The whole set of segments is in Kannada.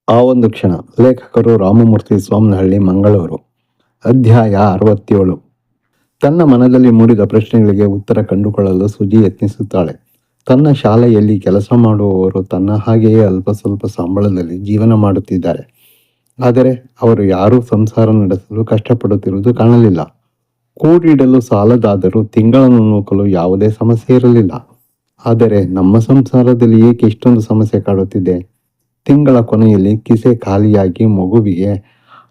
ಆ ಒಂದು ಕ್ಷಣ. ಲೇಖಕರು ರಾಮಮೂರ್ತಿ ಸೋಮನಹಳ್ಳಿ, ಮಂಗಳೂರು. ಅಧ್ಯಾಯ 67. ತನ್ನ ಮನದಲ್ಲಿ ಮೂಡಿದ ಪ್ರಶ್ನೆಗಳಿಗೆ ಉತ್ತರ ಕಂಡುಕೊಳ್ಳಲು ಸುಜಿ ಯತ್ನಿಸುತ್ತಾಳೆ. ತನ್ನ ಶಾಲೆಯಲ್ಲಿ ಕೆಲಸ ಮಾಡುವವರು ತನ್ನ ಹಾಗೆಯೇ ಅಲ್ಪ ಸ್ವಲ್ಪ ಸಂಬಳದಲ್ಲಿ ಜೀವನ ಮಾಡುತ್ತಿದ್ದಾರೆ. ಆದರೆ ಅವರು ಯಾರೂ ಸಂಸಾರ ನಡೆಸಲು ಕಷ್ಟಪಡುತ್ತಿರುವುದು ಕಾಣಲಿಲ್ಲ. ಕೂಡಿಡಲು ಸಾಲದಾದರೂ ತಿಂಗಳನ್ನು ನೂಕಲು ಯಾವುದೇ ಸಮಸ್ಯೆ ಇರಲಿಲ್ಲ. ಆದರೆ ನಮ್ಮ ಸಂಸಾರದಲ್ಲಿ ಏಕೆ ಇಷ್ಟೊಂದು ಸಮಸ್ಯೆ ಕಾಡುತ್ತಿದೆ? ತಿಂಗಳ ಕೊನೆಯಲ್ಲಿ ಕಿಸೆ ಖಾಲಿಯಾಗಿ ಮಗುವಿಗೆ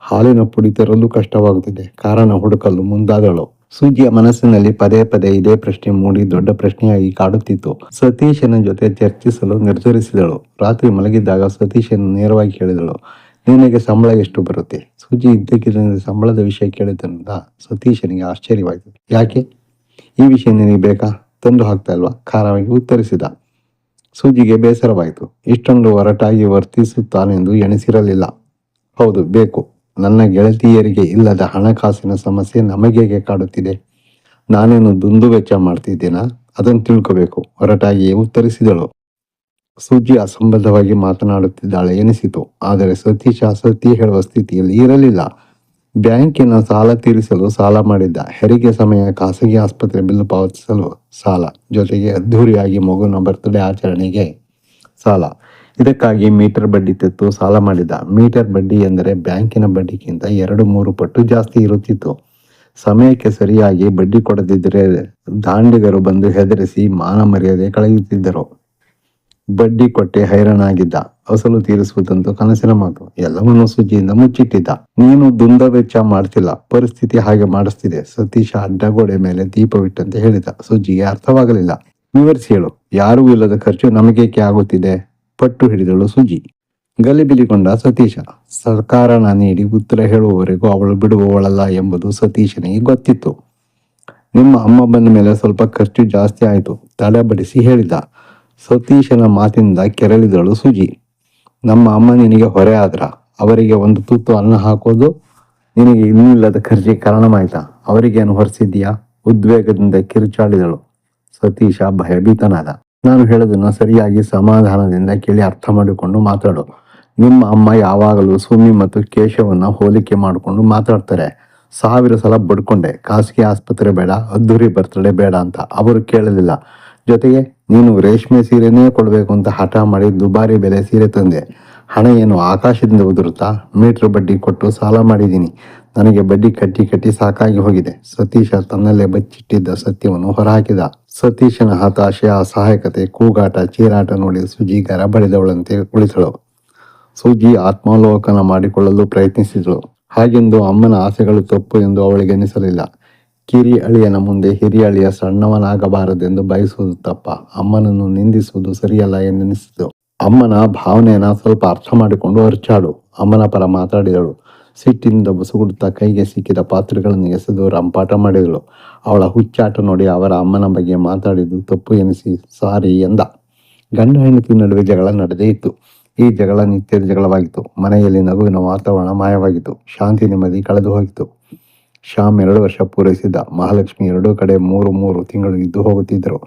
ಹಾಲಿನ ಪುಡಿ ತರಲು ಕಷ್ಟವಾಗುತ್ತಿದೆ. ಕಾರಣ ಹುಡುಕಲು ಮುಂದಾದಳು. ಸುಜಿಯ ಮನಸ್ಸಿನಲ್ಲಿ ಪದೇ ಪದೇ ಇದೇ ಪ್ರಶ್ನೆ ಮೂಡಿ ದೊಡ್ಡ ಪ್ರಶ್ನೆಯಾಗಿ ಕಾಡುತ್ತಿತ್ತು. ಸತೀಶನ ಜೊತೆ ಚರ್ಚಿಸಲು ನಿರ್ಧರಿಸಿದಳು. ರಾತ್ರಿ ಮಲಗಿದ್ದಾಗ ಸತೀಶನ ನೇರವಾಗಿ ಕೇಳಿದಳು, ನಿನಗೆ ಸಂಬಳ ಎಷ್ಟು ಬರುತ್ತೆ? ಸುಜಿ ಇದ್ದಕ್ಕಿದ್ದಂತೆ ಸಂಬಳದ ವಿಷಯ ಕೇಳಿದ್ದರಿಂದ ಸತೀಶನಿಗೆ ಆಶ್ಚರ್ಯವಾಯಿತು. ಯಾಕೆ? ಈ ವಿಷಯ ನಿನಗೆ ಬೇಕಾ? ತಂದು ಹಾಕ್ತಾ ಇಲ್ವಾ? ಖಾರವಾಗಿ ಉತ್ತರಿಸಿದ. ಸುಜಿಗೆ ಬೇಸರವಾಯಿತು. ಇಷ್ಟೊಂದು ಒರಟಾಗಿ ವರ್ತಿಸುತ್ತಾನೆಂದು ಎಣಿಸಿರಲಿಲ್ಲ. ಹೌದು, ಬೇಕು. ನನ್ನ ಗೆಳತಿಯರಿಗೆ ಇಲ್ಲದ ಹಣಕಾಸಿನ ಸಮಸ್ಯೆ ನಮಗೇಗೆ ಕಾಡುತ್ತಿದೆ? ನಾನೇನು ದುಂದು ವೆಚ್ಚ ಮಾಡ್ತಿದ್ದೇನಾ? ಅದನ್ನು ತಿಳ್ಕೋಬೇಕು, ಒರಟಾಗಿ ಉತ್ತರಿಸಿದಳು. ಸುಜಿ ಅಸಂಬದ್ಧವಾಗಿ ಮಾತನಾಡುತ್ತಿದ್ದಾಳೆ ಎನಿಸಿತು. ಆದರೆ ಸತೀಶ ಸತ್ಯ ಹೇಳುವ ಸ್ಥಿತಿಯಲ್ಲಿ ಇರಲಿಲ್ಲ. ಬ್ಯಾಂಕಿನ ಸಾಲ ತೀರಿಸಲು ಸಾಲ ಮಾಡಿದ್ದ. ಹೆರಿಗೆ ಸಮಯ ಖಾಸಗಿ ಆಸ್ಪತ್ರೆ ಬಿಲ್ ಪಾವತಿಸಲು ಸಾಲ, ಜೊತೆಗೆ ಅದ್ಧೂರಿಯಾಗಿ ಮಗುವಿನ ಬರ್ತ್ಡೇ ಆಚರಣೆಗೆ ಸಾಲ. ಇದಕ್ಕಾಗಿ ಮೀಟರ್ ಬಡ್ಡಿ ತೆತ್ತು ಸಾಲ ಮಾಡಿದ್ದ. ಮೀಟರ್ ಬಡ್ಡಿ ಎಂದರೆ ಬ್ಯಾಂಕಿನ ಬಡ್ಡಿಗಿಂತ 2-3 ಪಟ್ಟು ಜಾಸ್ತಿ ಇರುತ್ತಿತ್ತು. ಸಮಯಕ್ಕೆ ಸರಿಯಾಗಿ ಬಡ್ಡಿ ಕೊಡದಿದ್ದರೆ ದಾಂಡಿಗರು ಬಂದು ಹೆದರಿಸಿ ಮಾನ ಮರ್ಯಾದೆ ಕಳೆಯುತ್ತಿದ್ದರು. ಬಡ್ಡಿ ಕೊಟ್ಟೆ ಹೈರಾಣಾಗಿದ್ದ. ಅಸಲು ತೀರಿಸುವುದಂತೂ ಕನಸಿನ ಮಾತು. ಎಲ್ಲವನ್ನೂ ಸುಜಿಯಿಂದ ಮುಚ್ಚಿಟ್ಟಿದ್ದ. ನೀನು ದುಂದ ವೆಚ್ಚ ಮಾಡ್ತಿಲ್ಲ, ಪರಿಸ್ಥಿತಿ ಹಾಗೆ ಮಾಡಿಸ್ತಿದೆ. ಸತೀಶ ಅಡ್ಡಗೋಡೆ ಮೇಲೆ ದೀಪವಿಟ್ಟಂತೆ ಹೇಳಿದ. ಸುಜಿಗೆ ಅರ್ಥವಾಗಲಿಲ್ಲ. ವಿವರಿಸಿ ಹೇಳು. ಯಾರೂ ಇಲ್ಲದ ಖರ್ಚು ನಮಗೇಕೆ ಆಗುತ್ತಿದೆ? ಪಟ್ಟು ಹಿಡಿದಳು ಸುಜಿ. ಗಲಿಬಿಲಿಗೊಂಡ ಸತೀಶ. ಸರ್ಕಾರನ ನೀಡಿ ಉತ್ತರ ಹೇಳುವವರೆಗೂ ಅವಳು ಬಿಡುವವಳಲ್ಲ ಎಂಬುದು ಸತೀಶನಿಗೆ ಗೊತ್ತಿತ್ತು. ನಿಮ್ಮ ಅಮ್ಮ ಬಂದ ಮೇಲೆ ಸ್ವಲ್ಪ ಖರ್ಚು ಜಾಸ್ತಿ ಆಯಿತು, ತಲೆಬಡಿಸಿ ಹೇಳಿದ. ಸತೀಶನ ಮಾತಿನಿಂದ ಕೆರಳಿದಳು ಸುಜಿ. ನಮ್ಮ ಅಮ್ಮ ನಿನಗೆ ಹೊರೆ ಆದ್ರ? ಅವರಿಗೆ ಒಂದು ತುತ್ತು ಅನ್ನ ಹಾಕೋದು ನಿನಗೆ ಇನ್ನಿಲ್ಲದ ಖರ್ಚಿಗೆ ಕಾರಣವಾಯ್ತಾ? ಅವರಿಗೇನು ಹೊರಿಸಿದ್ಯಾ? ಉದ್ವೇಗದಿಂದ ಕಿರುಚಾಡಿದಳು. ಸತೀಶ ಭಯಭೀತನಾದ. ನಾನು ಹೇಳೋದನ್ನ ಸರಿಯಾಗಿ ಸಮಾಧಾನದಿಂದ ಕೇಳಿ ಅರ್ಥ ಮಾಡಿಕೊಂಡು ಮಾತಾಡು. ನಿಮ್ಮ ಅಮ್ಮ ಯಾವಾಗಲೂ ಸುಮ್ಮಿ ಮತ್ತು ಕೇಶವನ್ನ ಹೋಲಿಕೆ ಮಾಡಿಕೊಂಡು ಮಾತಾಡ್ತಾರೆ. 1000 ಸಲ ಬಡ್ಕೊಂಡೆ, ಖಾಸಗಿ ಆಸ್ಪತ್ರೆ ಬೇಡ, ಅದ್ದೂರಿ ಬರ್ತಡೇ ಬೇಡ ಅಂತ. ಅವರು ಕೇಳಲಿಲ್ಲ. ಜೊತೆಗೆ ನೀನು ರೇಷ್ಮೆ ಸೀರೆನೇ ಕೊಡಬೇಕು ಅಂತ ಹಠ ಮಾಡಿ ದುಬಾರಿ ಬೆಲೆ ಸೀರೆ ತಂದೆ. ಹಣ ಏನು ಆಕಾಶದಿಂದ ಉದುರುತ್ತಾ? ಮೀಟರ್ ಬಡ್ಡಿ ಕೊಟ್ಟು ಸಾಲ ಮಾಡಿದ್ದೀನಿ. ನನಗೆ ಬಡ್ಡಿ ಕಟ್ಟಿ ಕಟ್ಟಿ ಸಾಕಾಗಿ ಹೋಗಿದೆ. ಸತೀಶ ತನ್ನಲ್ಲೇ ಬಚ್ಚಿಟ್ಟಿದ್ದ ಸತ್ಯವನ್ನು ಹೊರಹಾಕಿದ. ಸತೀಶನ ಹತಾಶೆ, ಅಸಹಾಯಕತೆ, ಕೂಗಾಟ, ಚೀರಾಟ ನೋಡಿ ಸುಜಿ ಗರಬಡಿದವಳಂತೆ ಕುಳಿತಳು. ಸುಜಿ ಆತ್ಮಾವಲೋಕನ ಮಾಡಿಕೊಳ್ಳಲು ಪ್ರಯತ್ನಿಸಿದಳು. ಹಾಗೆಂದು ಅಮ್ಮನ ಆಸೆಗಳು ತಪ್ಪು ಎಂದು ಅವಳಿಗೆ ಅನಿಸಲಿಲ್ಲ. ಕಿರಿ ಅಳಿಯನ ಮುಂದೆ ಹಿರಿಯ ಅಳಿಯ ಸಣ್ಣವನಾಗಬಾರದೆಂದು ಬಯಸುವುದು ತಪ್ಪ, ಅಮ್ಮನನ್ನು ನಿಂದಿಸುವುದು ಸರಿಯಲ್ಲ ಎಂದೆನಿಸಿತು. ಅಮ್ಮನ ಭಾವನೆಯನ್ನ ಸ್ವಲ್ಪ ಅರ್ಥ ಮಾಡಿಕೊಂಡು ಅರ್ಚಾಡು. ಅಮ್ಮನ ಪರ ಮಾತಾಡಿದಳು. ಸಿಟ್ಟಿನಿಂದ ಬಸುಗುಡುತ್ತಾ ಕೈಗೆ ಸಿಕ್ಕಿದ ಪಾತ್ರೆಗಳನ್ನು ಎಸೆದು ರಂಪಾಟ ಮಾಡಿದಳು. ಅವಳ ಹುಚ್ಚಾಟ ನೋಡಿ ಅವರ ಅಮ್ಮನ ಬಗ್ಗೆ ಮಾತಾಡಿದ್ದು ತಪ್ಪು ಎನಿಸಿ ಸಾರಿ ಎಂದ. ಗಂಡ ಹೆಂಡತಿ ನಡುವೆ ಜಗಳ ನಡೆದೇ ಇತ್ತು. ಈ ಜಗಳ ನಿತ್ಯದ ಜಗಳವಾಗಿತ್ತು. ಮನೆಯಲ್ಲಿ ನಗುವಿನ ವಾತಾವರಣ ಮಾಯವಾಗಿತ್ತು. ಶಾಂತಿ ನೆಮ್ಮದಿ ಕಳೆದು ಹೋಗಿತ್ತು. ಶ್ಯಾಮ್ 2 ವರ್ಷ ಪೂರೈಸಿದ್ದ. ಮಹಾಲಕ್ಷ್ಮಿ 2 ಕಡೆ 3 ತಿಂಗಳು ಇದ್ದು ಹೋಗುತ್ತಿದ್ದರು.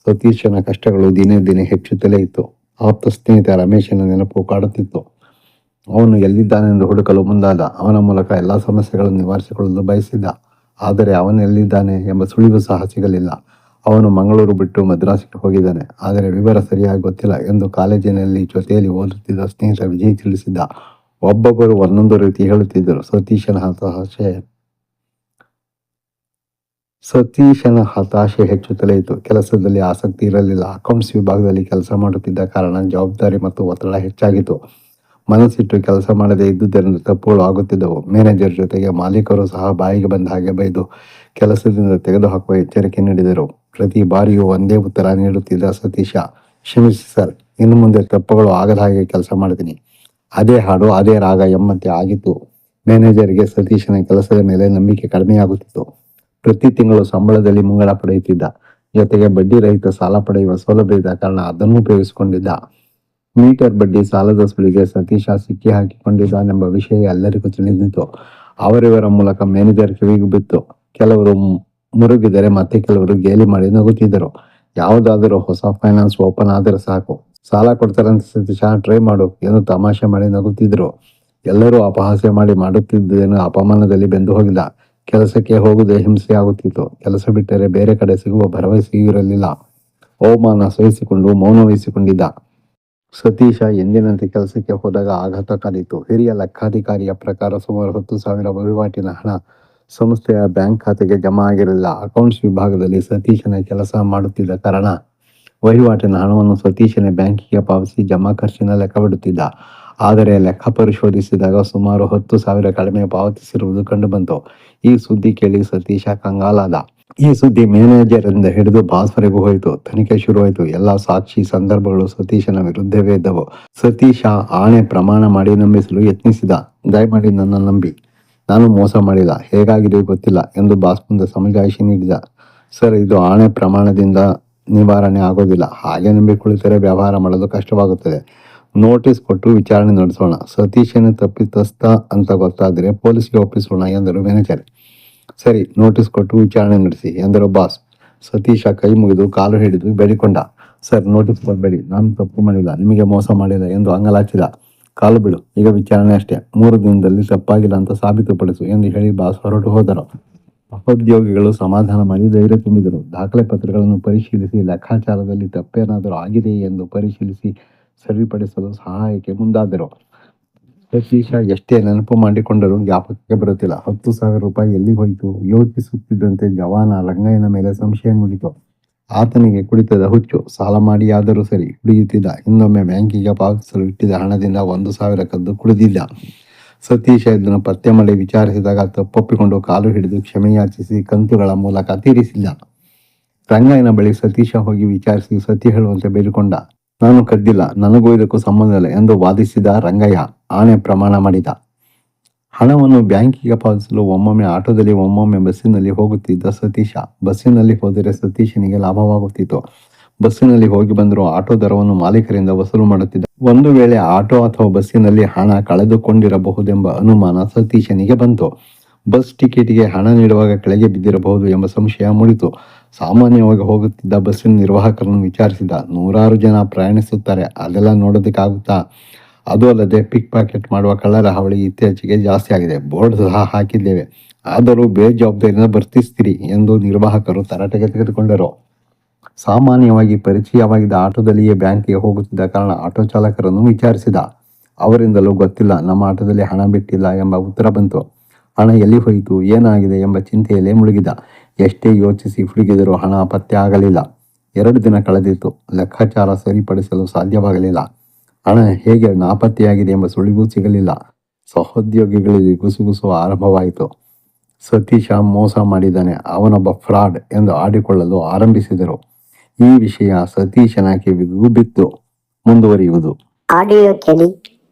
ಸತೀಶನ ಕಷ್ಟಗಳು ದಿನೇ ದಿನೇ ಹೆಚ್ಚುತ್ತಲೇ ಇತ್ತು. ಆಪ್ತ ಸ್ನೇಹಿತ ರಮೇಶನ ನೆನಪು ಕಾಡುತ್ತಿತ್ತು. ಅವನು ಎಲ್ಲಿದ್ದಾನೆಂದು ಹುಡುಕಲು ಮುಂದಾದ. ಅವನ ಮೂಲಕ ಎಲ್ಲ ಸಮಸ್ಯೆಗಳನ್ನು ನಿವಾರಿಸಿಕೊಳ್ಳಲು ಬಯಸಿದ್ದ. ಆದರೆ ಅವನೆಲ್ಲಿದ್ದಾನೆ ಎಂಬ ಸುಳಿವು ಸಹ ಸಿಗಲಿಲ್ಲ. ಅವನು ಮಂಗಳೂರು ಬಿಟ್ಟು ಮದ್ರಾಸಿಗೆ ಹೋಗಿದ್ದಾನೆ. ಆದರೆ ವಿವರ ಸರಿಯಾಗಿ ಗೊತ್ತಿಲ್ಲ ಎಂದು ಕಾಲೇಜಿನಲ್ಲಿ ಜೊತೆಯಲ್ಲಿ ಓದುತ್ತಿದ್ದ ಸ್ನೇಹಿತ ವಿಜಯ್ ತಿಳಿಸಿದ್ದ. ಒಬ್ಬೊಬ್ಬರು ಒಂದೊಂದು ರೀತಿ ಹೇಳುತ್ತಿದ್ದರು. ಸತೀಶನ ಹತಾಶೆ ಹೆಚ್ಚುತ್ತಲೇ ಇತ್ತು. ಕೆಲಸದಲ್ಲಿ ಆಸಕ್ತಿ ಇರಲಿಲ್ಲ. ಅಕೌಂಟ್ಸ್ ವಿಭಾಗದಲ್ಲಿ ಕೆಲಸ ಮಾಡುತ್ತಿದ್ದ ಕಾರಣ ಜವಾಬ್ದಾರಿ ಮತ್ತು ಒತ್ತಡ ಹೆಚ್ಚಾಗಿತ್ತು. ಮನಸ್ಸಿಟ್ಟು ಕೆಲಸ ಮಾಡದೇ ಇದ್ದುದರಿಂದ ತಪ್ಪುಗಳು ಆಗುತ್ತಿದ್ದವು. ಮ್ಯಾನೇಜರ್ ಜೊತೆಗೆ ಮಾಲೀಕರು ಸಹ ಬಾಯಿಗೆ ಬಂದ ಹಾಗೆ ಬೈದು ಕೆಲಸದಿಂದ ತೆಗೆದುಹಾಕುವ ಎಚ್ಚರಿಕೆ ನೀಡಿದರು. ಪ್ರತಿ ಬಾರಿಯೂ ಒಂದೇ ಉತ್ತರ ನೀಡುತ್ತಿದ್ದ ಸತೀಶ, ಕ್ಷಮಿಸಿ ಸರ್, ಇನ್ನು ಮುಂದೆ ತಪ್ಪುಗಳು ಆಗದ ಹಾಗೆ ಕೆಲಸ ಮಾಡ್ತೀನಿ. ಅದೇ ಹಾಡು, ಅದೇ ರಾಗ ಎಂಬಂತೆ ಆಗಿತ್ತು. ಮ್ಯಾನೇಜರ್ಗೆ ಸತೀಶನ ಕೆಲಸದ ಮೇಲೆ ನಂಬಿಕೆ ಕಡಿಮೆಯಾಗುತ್ತಿತ್ತು. ಪ್ರತಿ ತಿಂಗಳು ಸಂಬಳದಲ್ಲಿ ಮುಂಗಡ ಪಡೆಯುತ್ತಿದ್ದ. ಜೊತೆಗೆ ಬಡ್ಡಿ ರಹಿತ ಸಾಲ ಪಡೆಯುವ ಸೌಲಭ್ಯ ಇದ್ದ ಕಾರಣ ಅದನ್ನು ಉಪಯೋಗಿಸಿಕೊಂಡಿದ್ದ. ಮೀಟರ್ ಬಡ್ಡಿ ಸಾಲದ ಸುಳಿಗೆ ಸತೀಶ ಸಿಕ್ಕಿ ಹಾಕಿಕೊಂಡಿದ್ದಾನೆಂಬ ವಿಷಯ ಎಲ್ಲರಿಗೂ ತಿಳಿದಿತ್ತು. ಅವರಿವರ ಮೂಲಕ ಮ್ಯಾನೇಜರ್ ಕಿವಿಗೂ ಬಿತ್ತು. ಕೆಲವರು ಮುರುಗಿದರೆ ಮತ್ತೆ ಕೆಲವರು ಗೇಲಿ ಮಾಡಿ ನಗುತ್ತಿದ್ದರು. ಯಾವುದಾದರೂ ಹೊಸ ಫೈನಾನ್ಸ್ ಓಪನ್ ಆದರೆ ಸಾಕು, ಸಾಲ ಕೊಡ್ತಾರಂತ ಸತೀಶ, ಟ್ರೈ ಮಾಡು ಎಂದು ತಮಾಷೆ ಮಾಡಿ ನಗುತ್ತಿದ್ರು. ಎಲ್ಲರೂ ಅಪಹಾಸ್ಯ ಮಾಡಿ ಮಾಡುತ್ತಿದ್ದೇನು ಅಪಮಾನದಲ್ಲಿ ಬೆಂದು ಹೋಗಿಲ್ಲ. ಕೆಲಸಕ್ಕೆ ಹೋಗುವುದೇ ಹಿಂಸೆ ಆಗುತ್ತಿತ್ತು. ಕೆಲಸ ಬಿಟ್ಟರೆ ಬೇರೆ ಕಡೆ ಸಿಗುವ ಭರವಸೆಯೂ ಇರಲಿಲ್ಲ. ಅವಮಾನ ಸಹಿಸಿಕೊಂಡು ಮೌನ ವಹಿಸಿಕೊಂಡಿದ್ದ. ಸತೀಶ ಎಂದಿನಂತೆ ಕೆಲಸಕ್ಕೆ ಹೋದಾಗ ಆಘಾತ ಕಾದಿತ್ತು. ಹಿರಿಯ ಲೆಕ್ಕಾಧಿಕಾರಿಯ ಪ್ರಕಾರ ಸುಮಾರು 10,000 ವಹಿವಾಟಿನ ಹಣ ಸಂಸ್ಥೆಯ ಬ್ಯಾಂಕ್ ಖಾತೆಗೆ ಜಮಾ ಆಗಿರಲಿಲ್ಲ. ಅಕೌಂಟ್ಸ್ ವಿಭಾಗದಲ್ಲಿ ಸತೀಶನ ಕೆಲಸ ಮಾಡುತ್ತಿದ್ದ ಕಾರಣ ವಹಿವಾಟಿನ ಹಣವನ್ನು ಸತೀಶನೇ ಬ್ಯಾಂಕಿಗೆ ಪಾವತಿಸಿ ಜಮಾ ಖರ್ಚಿನ ಲೆಕ್ಕ ಬಿಡುತ್ತಿದ್ದ. ಆದರೆ ಲೆಕ್ಕ ಪರಿಶೋಧಿಸಿದಾಗ ಸುಮಾರು 10,000 ಕಡಿಮೆ ಪಾವತಿಸಿರುವುದು ಕಂಡುಬಂತು. ಈ ಸುದ್ದಿ ಕೇಳಿ ಸತೀಶ ಕಂಗಾಲಾದ. ಈ ಸುದ್ದಿ ಮ್ಯಾನೇಜರಿಂದ ಹಿಡಿದು ಬಾಸ್ವರೆಗೂ ಹೋಯಿತು. ತನಿಖೆ ಶುರುವಾಯಿತು. ಎಲ್ಲ ಸಾಕ್ಷಿ ಸಂದರ್ಭಗಳು ಸತೀಶನ ವಿರುದ್ಧವೇ ಇದ್ದವು. ಸತೀಶ ಆಣೆ ಪ್ರಮಾಣ ಮಾಡಿ ನಂಬಿಸಲು ಯತ್ನಿಸಿದ. ದಯಮಾಡಿ ನನ್ನ ನಂಬಿ, ನಾನು ಮೋಸ ಮಾಡಿಲ್ಲ, ಹೇಗಾಗಿದೆ ಗೊತ್ತಿಲ್ಲ ಎಂದು ಬಾಸ್ ಮುಂದೆ ಸಮಜಾಯಿಷಿ ನೀಡಿದ. ಸರ್, ಇದು ಆಣೆ ಪ್ರಮಾಣದಿಂದ ನಿವಾರಣೆ ಆಗೋದಿಲ್ಲ. ಹಾಗೆ ನಂಬಿ ಕುಳಿತರೆ ವ್ಯವಹಾರ ಮಾಡಲು ಕಷ್ಟವಾಗುತ್ತದೆ. ನೋಟಿಸ್ ಕೊಟ್ಟು ವಿಚಾರಣೆ ನಡೆಸೋಣ. ಸತೀಶನ ತಪ್ಪಿತಸ್ಥ ಅಂತ ಗೊತ್ತಾದರೆ ಪೊಲೀಸ್ಗೆ ಒಪ್ಪಿಸೋಣ ಎಂದರು ಮ್ಯಾನೇಜರ್. ಸರಿ, ನೋಟಿಸ್ ಕೊಟ್ಟು ವಿಚಾರಣೆ ನಡೆಸಿ ಎಂದರು ಬಾಸ್. ಸತೀಶ ಕೈ ಮುಗಿದು ಕಾಲು ಹಿಡಿದು ಬೇಡಿಕೊಂಡ. ಸರ್, ನೋಟಿಸ್ ಕೊಡಬೇಡಿ, ನಾನು ತಪ್ಪು ಮಾಡಿಲ್ಲ, ನಿಮಗೆ ಮೋಸ ಮಾಡಿಲ್ಲ ಎಂದು ಅಂಗಲಾಚಿದ. ಕಾಲು ಬಿಡು, ಈಗ ವಿಚಾರಣೆ ಅಷ್ಟೇ, 3 ದಿನದಲ್ಲಿ ತಪ್ಪಾಗಿಲ್ಲ ಅಂತ ಸಾಬೀತುಪಡಿಸು ಎಂದು ಹೇಳಿ ಬಾಸ್ ಹೊರಟು ಹೋದರು. ಸಹೋದ್ಯೋಗಿಗಳು ಸಮಾಧಾನ ಮಾಡಿ ಧೈರ್ಯ ತುಂಬಿದರು. ದಾಖಲೆ ಪತ್ರಗಳನ್ನು ಪರಿಶೀಲಿಸಿ ಲೆಕ್ಕಾಚಾರದಲ್ಲಿ ತಪ್ಪೇನಾದರೂ ಆಗಿದೆಯೇ ಎಂದು ಪರಿಶೀಲಿಸಿ ಸರಿಪಡಿಸಲು ಸಹಾಯಕ್ಕೆ ಮುಂದಾದರು. ಸತೀಶ ಎಷ್ಟೇ ನೆನಪು ಮಾಡಿಕೊಂಡರೂ ಜ್ಞಾಪಕಕ್ಕೆ ಬರುತ್ತಿಲ್ಲ. 10,000 ರೂಪಾಯಿ ಎಲ್ಲಿ ಹೋಯಿತು? ಯೋಚಿಸುತ್ತಿದ್ದಂತೆ ಜವಾನ ರಂಗಯ್ಯನ ಮೇಲೆ ಸಂಶಯ ಮೂಡಿತು. ಆತನಿಗೆ ಕುಡಿತದ ಹುಚ್ಚು. ಸಾಲ ಮಾಡಿಯಾದರೂ ಸರಿ ಕುಡಿಯುತ್ತಿದ್ದ. ಇನ್ನೊಮ್ಮೆ ಬ್ಯಾಂಕಿಗೆ ಪಾವತಿಸಲು ಇಟ್ಟಿದ್ದ ಹಣದಿಂದ 1,000 ಕದ್ದು ಕುಡಿದಿದ್ದ. ಸತೀಶ ಇದನ್ನು ಪತ್ತೆ ಮಾಡಿ ವಿಚಾರಿಸಿದಾಗ ತಪ್ಪೊಪ್ಪಿಕೊಂಡು ಕಾಲು ಹಿಡಿದು ಕ್ಷಮೆಯಾಚಿಸಿ ಕಂತುಗಳ ಮೂಲಕ ತೀರಿಸಿಲ್ಲ. ರಂಗಯ್ಯನ ಬಳಿ ಸತೀಶ ಹೋಗಿ ವಿಚಾರಿಸಿ ಸತ್ಯ ಹೇಳುವಂತೆ ಬೇಡಿಕೊಂಡ. ನಾನು ಕದ್ದಿಲ್ಲ, ನನಗೂ ಇದಕ್ಕೂ ಸಂಬಂಧ ಇಲ್ಲ ಎಂದು ವಾದಿಸಿದ ರಂಗಯ್ಯ. ಆಣೆ ಪ್ರಮಾಣ ಮಾಡಿದ. ಹಣವನ್ನು ಬ್ಯಾಂಕಿಗೆ ಪಾವತಿಸಲು ಒಮ್ಮೊಮ್ಮೆ ಆಟೋದಲ್ಲಿ ಒಮ್ಮೊಮ್ಮೆ ಬಸ್ಸಿನಲ್ಲಿ ಹೋಗುತ್ತಿದ್ದ ಸತೀಶ. ಬಸ್ಸಿನಲ್ಲಿ ಹೋದರೆ ಸತೀಶನಿಗೆ ಲಾಭವಾಗುತ್ತಿತ್ತು. ಬಸ್ಸಿನಲ್ಲಿ ಹೋಗಿ ಬಂದರೂ ಆಟೋ ದರವನ್ನು ಮಾಲೀಕರಿಂದ ವಸೂಲು ಮಾಡುತ್ತಿದ್ದ. ಒಂದು ವೇಳೆ ಆಟೋ ಅಥವಾ ಬಸ್ಸಿನಲ್ಲಿ ಹಣ ಕಳೆದುಕೊಂಡಿರಬಹುದೆಂಬ ಅನುಮಾನ ಸತೀಶನಿಗೆ ಬಂತು. ಬಸ್ ಟಿಕೆಟ್ಗೆ ಹಣ ನೀಡುವಾಗ ಕೆಳಗೆ ಬಿದ್ದಿರಬಹುದು ಎಂಬ ಸಂಶಯ ಮೂಡಿತು. ಸಾಮಾನ್ಯವಾಗಿ ಹೋಗುತ್ತಿದ್ದ ಬಸ್ಸಿನ ನಿರ್ವಾಹಕರನ್ನು ವಿಚಾರಿಸಿದ. 100 ಜನ ಪ್ರಯಾಣಿಸುತ್ತಾರೆ, ಅದೆಲ್ಲ ನೋಡೋದಕ್ಕಾಗುತ್ತಾ? ಅದು ಅಲ್ಲದೆ ಪಿಕ್ ಪಾಕೆಟ್ ಮಾಡುವ ಕಳ್ಳರ ಹಾವಳಿ ಇತ್ತೀಚೆಗೆ ಜಾಸ್ತಿ ಆಗಿದೆ. ಬೋರ್ಡ್ ಸಹ ಹಾಕಿದ್ದೇವೆ, ಆದರೂ ಬೇಜವಾಬ್ದಾರಿಯಿಂದ ವರ್ತಿಸ್ತೀರಿ ಎಂದು ನಿರ್ವಾಹಕರು ತರಾಟೆಗೆ ತೆಗೆದುಕೊಂಡರು. ಸಾಮಾನ್ಯವಾಗಿ ಪರಿಚಯವಾಗಿದ್ದ ಆಟೋದಲ್ಲಿಯೇ ಬ್ಯಾಂಕಿಗೆ ಹೋಗುತ್ತಿದ್ದ ಕಾರಣ ಆಟೋ ಚಾಲಕರನ್ನು ವಿಚಾರಿಸಿದ. ಅವರಿಂದಲೂ ಗೊತ್ತಿಲ್ಲ, ನಮ್ಮ ಆಟೋದಲ್ಲಿ ಹಣ ಬಿಟ್ಟಿಲ್ಲ ಎಂಬ ಉತ್ತರ ಬಂತು. ಹಣ ಎಲ್ಲಿ ಹೋಯಿತು, ಏನಾಗಿದೆ ಎಂಬ ಚಿಂತೆಯಲ್ಲೇ ಮುಳುಗಿದ. ಎಷ್ಟೇ ಯೋಚಿಸಿ ಹುಡುಕಿದರೂ ಹಣ ಪತ್ತೆ ಆಗಲಿಲ್ಲ. 2 ದಿನ ಕಳೆದಿತ್ತು. ಲೆಕ್ಕಾಚಾರ ಸರಿಪಡಿಸಲು ಸಾಧ್ಯವಾಗಲಿಲ್ಲ. ಹಣ ಹೇಗೆ ನಾಪತ್ತೆಯಾಗಿದೆ ಎಂಬ ಸುಳಿವು ಸಿಗಲಿಲ್ಲ. ಸಹೋದ್ಯೋಗಿಗಳಲ್ಲಿ ಗುಸುಗುಸು ಆರಂಭವಾಯಿತು. ಸತೀಶ ಮೋಸ ಮಾಡಿದ್ದಾನೆ, ಅವನೊಬ್ಬ ಫ್ರಾಡ್ ಎಂದು ಆಡಿಕೊಳ್ಳಲು ಆರಂಭಿಸಿದರು. ಈ ವಿಷಯ ಸತೀಶನ ಕಿವಿಗೂ ಬಿತ್ತು. ಮುಂದುವರಿಯುವುದು. ಆಡಿಯೋ ಕೇಳಿ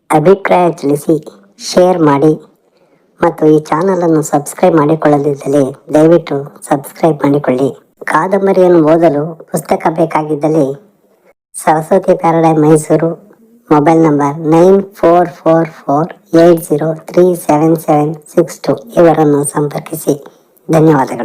ಅಭಿಪ್ರಾಯ ತಿಳಿಸಿ, ಶೇರ್ ಮಾಡಿ ಮತ್ತು ಈ ಚಾನಲನ್ನು ಸಬ್ಸ್ಕ್ರೈಬ್ ಮಾಡಿಕೊಳ್ಳದಿದ್ದಲ್ಲಿ ದಯವಿಟ್ಟು ಸಬ್ಸ್ಕ್ರೈಬ್ ಮಾಡಿಕೊಳ್ಳಿ. ಕಾದಂಬರಿಯನ್ನು ಓದಲು ಪುಸ್ತಕ ಬೇಕಾಗಿದ್ದಲ್ಲಿ Saraswati paradise Mysuru, mobile number 944480377762 ಇವರನ್ನು ಸಂಪರ್ಕಿಸಿ. ಧನ್ಯವಾದಗಳು.